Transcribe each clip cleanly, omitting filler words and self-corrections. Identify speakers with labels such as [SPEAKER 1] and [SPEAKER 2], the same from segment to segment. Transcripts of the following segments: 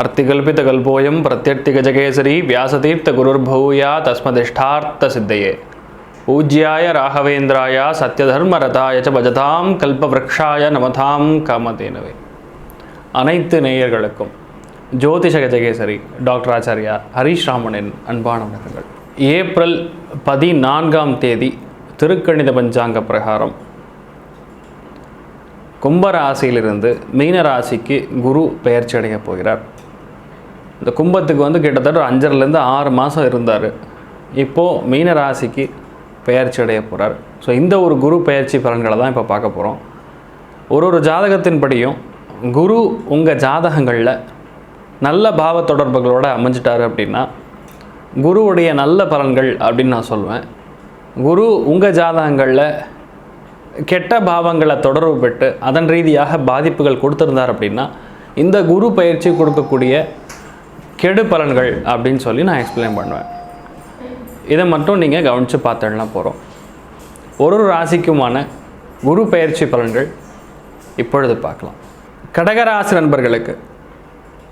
[SPEAKER 1] अर्तिकल्पितकल्पोऽयं प्रत्यर्थिगजकेसरी व्यासतीर्थगुरुर्भूया तस्मदिष्टार्थसिद्धये पूज्याय राघवेन्द्राय सत्यधर्मरताय च भजतां कल्पवृक्षाय नमतां कामधेनवे. அனைத்து நேயர்களுக்கும் ஜோதிஷ கஜகேசரி டாக்டர் ஆச்சாரியா ஹரீஷ் ராமனின் அன்பான வணக்கங்கள். ஏப்ரல் 14 திருக்கணித பஞ்சாங்க பிரகாரம் கும்பராசியிலிருந்து மீனராசிக்கு குரு பெயர்ச்சி அடைய போகிறார். இந்த கும்பத்துக்கு கிட்டத்தட்ட 5-6 மாதம் இருந்தார். இப்போது மீனராசிக்கு பெயர்ச்சி அடைய போகிறார். ஸோ இந்த ஒரு குரு பெயர்ச்சி பலன்களை தான் இப்போ பார்க்க போகிறோம். ஒரு ஜாதகத்தின்படியும் குரு உங்கள் ஜாதகங்களில் நல்ல பாவ தொடர்புகளோடு அமைஞ்சிட்டார் அப்படின்னா குருவுடைய நல்ல பலன்கள் அப்படின்னு நான் சொல்லுவேன். குரு உங்கள் ஜாதகங்களில் கெட்ட பாவங்களை தொடர்பு பெற்று அதன் ரீதியாக பாதிப்புகள் கொடுத்துருந்தார் அப்படின்னா இந்த குரு பயிற்சி கொடுக்கக்கூடிய கெடு பலன்கள் அப்படின்னு சொல்லி நான் எக்ஸ்பிளைன் பண்ணுவேன். இதை மட்டும் நீங்கள் கவனித்து பார்த்துடலாம் போகிறோம். ஒரு ராசிக்குமான குரு பயிற்சி பலன்கள் இப்பொழுது பார்க்கலாம். கடகராசி நண்பர்களுக்கு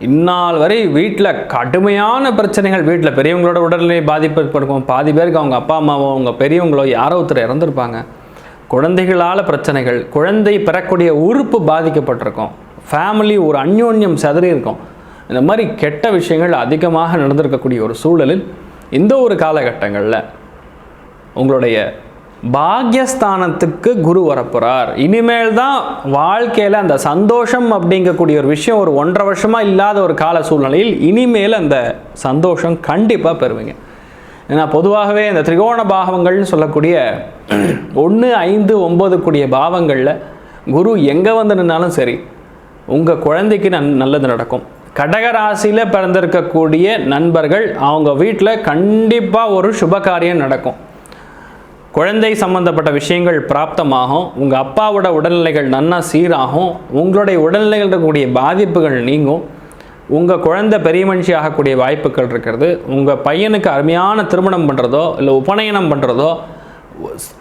[SPEAKER 1] இந்நாள் வரை வீட்டில் கடுமையான பிரச்சனைகள், வீட்டில் பெரியவங்களோட உடல்நிலை பாதிப்பு ஏற்படுக்கும். பாதி பேருக்கு அவங்க அப்பா அம்மாவோ அவங்க பெரியவங்களோ யாரோ ஒருத்தர் இறந்துருப்பாங்க. குழந்தைகளால் பிரச்சனைகள், குழந்தை பெறக்கூடிய உறுப்பு பாதிக்கப்பட்டிருக்கும், ஃபேமிலி ஒரு அந்யோன்யம் சதறி இருக்கும். இந்த மாதிரி கெட்ட விஷயங்கள் அதிகமாக நடந்திருக்கக்கூடிய ஒரு சூழலில் இந்த ஒரு காலகட்டங்களில் உங்களுடைய பாக்யஸ்தானத்துக்கு குரு வரப்போகிறார். இனிமேல் தான் வாழ்க்கையில் அந்த சந்தோஷம் அப்படிங்கக்கூடிய ஒரு விஷயம் ஒரு 1.5 வருஷமாக இல்லாத ஒரு கால சூழ்நிலையில் இனிமேல் அந்த சந்தோஷம் கண்டிப்பாக பெறுவீங்க. ஏன்னா பொதுவாகவே இந்த திரிகோண பாவங்கள்னு சொல்லக்கூடிய 1, 5, 9 கூடிய பாவங்களில் குரு எங்கே வந்து நின்னாலும் சரி உங்கள் குழந்தைக்கு நல்லது நடக்கும். கடகராசியில் பிறந்திருக்கக்கூடிய நண்பர்கள் அவங்க வீட்டில் கண்டிப்பாக ஒரு சுபகாரியம் நடக்கும். குழந்தை சம்பந்தப்பட்ட விஷயங்கள் பிராப்தமாகும். உங்கள் அப்பாவோட உடல்நிலைகள் நன்னா சீராகும். உங்களுடைய உடல்நிலைகள் இருக்கக்கூடிய பாதிப்புகள் நீங்கும். உங்கள் குழந்தை பெரிய மனுஷி ஆகக்கூடிய வாய்ப்புகள் இருக்கிறது. உங்கள் பையனுக்கு அருமையான திருமணம் பண்ணுறதோ இல்லை உபநயனம் பண்ணுறதோ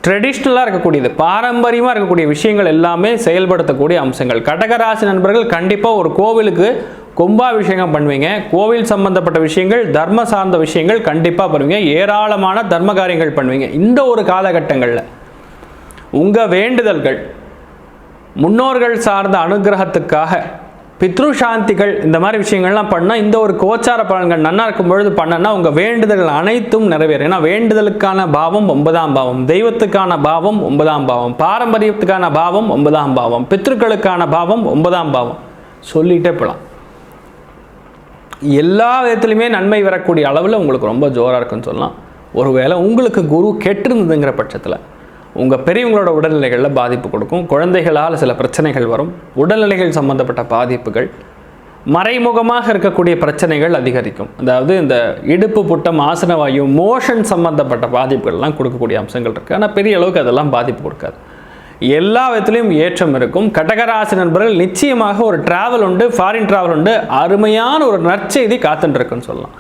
[SPEAKER 1] ட்ரெடிஷ்னலாக இருக்கக்கூடியது, பாரம்பரியமாக இருக்கக்கூடிய விஷயங்கள் எல்லாமே செயல்படுத்தக்கூடிய அம்சங்கள். கடகராசி நண்பர்கள் கண்டிப்பாக ஒரு கோவிலுக்கு கும்பாபிஷேகம் பண்ணுவீங்க. கோவில் சம்பந்தப்பட்ட விஷயங்கள், தர்ம சார்ந்த விஷயங்கள் கண்டிப்பாக பண்ணுவீங்க. ஏராளமான தர்ம காரியங்கள் பண்ணுவீங்க. இந்த ஒரு காலகட்டங்களில் உங்கள் வேண்டுதல்கள், முன்னோர்கள் சார்ந்த அனுகிரகத்துக்காக பித்ரு சாந்திகள், இந்த மாதிரி விஷயங்கள்லாம் பண்ணால் இந்த ஒரு கோச்சார பலன்கள் நன்னா இருக்கும் பொழுது பண்ணனா உங்கள் வேண்டுதல்கள் அனைத்தும் நிறைவேறும். ஏன்னா வேண்டுதலுக்கான பாவம் 9ஆம் பாவம், தெய்வத்துக்கான பாவம் 9ஆம் பாவம், பாரம்பரியத்துக்கான பாவம் 9ஆம் பாவம், பித்ருக்களுக்கான பாவம் 9ஆம் பாவம், சொல்லிகிட்டே போகலாம். எல்லா விதத்துலையுமே நன்மை வரக்கூடிய அளவில் உங்களுக்கு ரொம்ப ஜோராக இருக்குன்னு சொல்லலாம். ஒருவேளை உங்களுக்கு குரு கெட்டிருந்ததுங்கிற பட்சத்தில் உங்கள் பெரியவங்களோட உடல்நிலைகளில் பாதிப்பு கொடுக்கும். குழந்தைகளால் சில பிரச்சனைகள் வரும். உடல்நிலைகள் சம்பந்தப்பட்ட பாதிப்புகள், மறைமுகமாக இருக்கக்கூடிய பிரச்சனைகள் அதிகரிக்கும். அதாவது இந்த இடுப்பு புட்டம், ஆசன வாயு, மோஷன் சம்பந்தப்பட்ட பாதிப்புகள்லாம் கொடுக்கக்கூடிய அம்சங்கள் இருக்குது. ஆனால் பெரிய அளவுக்கு அதெல்லாம் பாதிப்பு கொடுக்காது. எல்லா விதத்துலையும் ஏற்றம் இருக்கும். கடகராசி நண்பர்கள் நிச்சயமாக ஒரு டிராவல் உண்டு, ஃபாரின் டிராவல் உண்டு, அருமையான ஒரு நற்செய்தி காத்துட்டுருக்குன்னு சொல்லலாம்.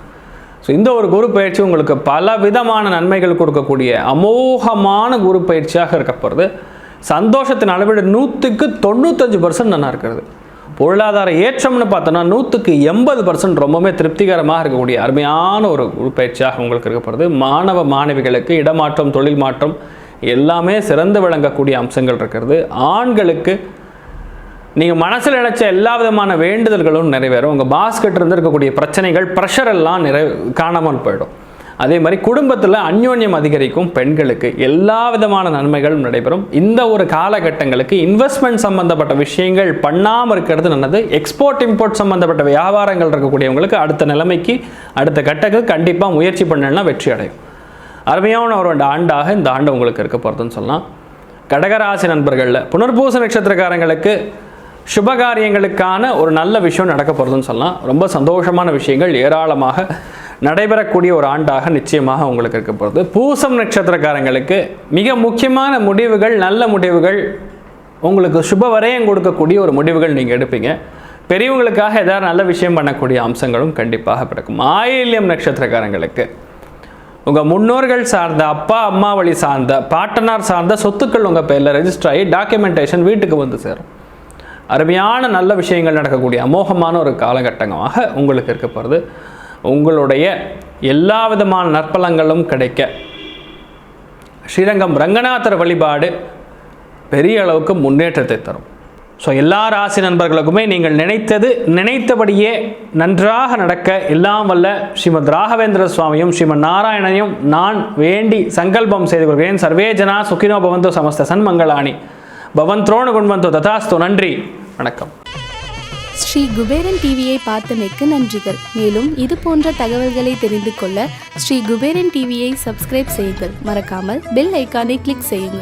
[SPEAKER 1] ஸோ இந்த ஒரு குரு பயிற்சி உங்களுக்கு பல விதமான நன்மைகள் கொடுக்கக்கூடிய அமோகமான குரு பயிற்சியாக இருக்க போகிறது. சந்தோஷத்தின் அளவிட 100% நல்லா இருக்கிறது. பொருளாதார ஏற்றம்னு பார்த்தோன்னா 180% ரொம்பவே திருப்திகரமாக இருக்கக்கூடிய அருமையான ஒரு குரு பயிற்சியாக உங்களுக்கு இருக்க போகிறது. மாணவ மாணவிகளுக்கு இடமாற்றம், தொழில் மாற்றம் எல்லாமே சிறந்து விளங்கக்கூடிய அம்சங்கள் இருக்கிறது. ஆண்களுக்கு நீங்கள் மனசில் நினைச்ச எல்லா விதமான வேண்டுதல்களும் நிறைவேறும். உங்கள் பாஸ்கெட் இருந்து இருக்கக்கூடிய பிரச்சனைகள், ப்ரெஷர் எல்லாம் காணாமல் போயிடும். அதே மாதிரி குடும்பத்தில் அந்யோன்யம் அதிகரிக்கும். பெண்களுக்கு எல்லா விதமான நன்மைகளும் நடைபெறும். இந்த ஒரு காலகட்டங்களுக்கு இன்வெஸ்ட்மெண்ட் சம்பந்தப்பட்ட விஷயங்கள் பண்ணாமல் இருக்கிறது நல்லது. எக்ஸ்போர்ட் இம்போர்ட் சம்பந்தப்பட்ட வியாபாரங்கள் இருக்கக்கூடியவங்களுக்கு அடுத்த நிலைமைக்கு, அடுத்த கட்டத்துக்கு கண்டிப்பாக முயற்சி பண்ணலாம், வெற்றி அடையும். அருமையான ஒரு ஆண்டாக இந்த ஆண்டு உங்களுக்கு இருக்க போகிறதுன்னு சொல்லலாம். கடகராசி நண்பர்களில் புனர்பூச நட்சத்திரக்காரங்களுக்கு சுபகாரியங்களுக்கான ஒரு நல்ல விஷயம் நடக்க போகிறதுன்னு சொல்லலாம். ரொம்ப சந்தோஷமான விஷயங்கள் ஏராளமாக நடைபெறக்கூடிய ஒரு ஆண்டாக நிச்சயமாக உங்களுக்கு இருக்க போகிறது. பூசம் நட்சத்திரக்காரங்களுக்கு மிக முக்கியமான முடிவுகள், நல்ல முடிவுகள், உங்களுக்கு சுப வரையம் கொடுக்கக்கூடிய ஒரு முடிவுகள் நீங்கள் எடுப்பீங்க. பெரியவங்களுக்காக ஏதாவது நல்ல விஷயம் பண்ணக்கூடிய அம்சங்களும் கண்டிப்பாக பிறக்கும். ஆயில்யம் நட்சத்திரக்காரங்களுக்கு உங்கள் முன்னோர்கள் சார்ந்த, அப்பா அம்மா வழி சார்ந்த, பாட்டனார் சார்ந்த சொத்துக்கள் உங்கள் பேரில் ரெஜிஸ்டர் ஆகி டாக்குமெண்டேஷன் வீட்டுக்கு வந்து சேரும். அருமையான நல்ல விஷயங்கள் நடக்கக்கூடிய அமோகமான ஒரு காலகட்டமாக உங்களுக்கு இருக்க போகிறது. உங்களுடைய எல்லா விதமான நற்பலங்களும் கிடைக்க ஸ்ரீரங்கம் ரங்கநாதர் வழிபாடு பெரிய அளவுக்கு முன்னேற்றத்தை தரும். ஸோ எல்லா ராசி நண்பர்களுக்குமே நீங்கள் நினைத்தபடியே நன்றாக நடக்க எல்லாம் வல்ல ஸ்ரீமத் ராகவேந்திர சுவாமியும் ஸ்ரீமத் நாராயணனையும் நான் வேண்டி சங்கல்பம் செய்து கொள்கிறேன். சர்வே ஜனா சுகினோ பவந்தோ சமஸ்த சன்மங்களானி பவந்த்ரோணு குண்வந்தோ ததாஸ்தோ. நன்றி, வணக்கம்.
[SPEAKER 2] ஸ்ரீ குபேரன் டிவியை பார்த்தமைக்கு நன்றிகள். மேலும் இது போன்ற தகவல்களை தெரிந்து கொள்ள ஸ்ரீ குபேரன் டிவியை சப்ஸ்கிரைப் செய்யுங்கள். மறக்காமல் பெல் ஐக்கானை கிளிக் செய்யுங்கள்.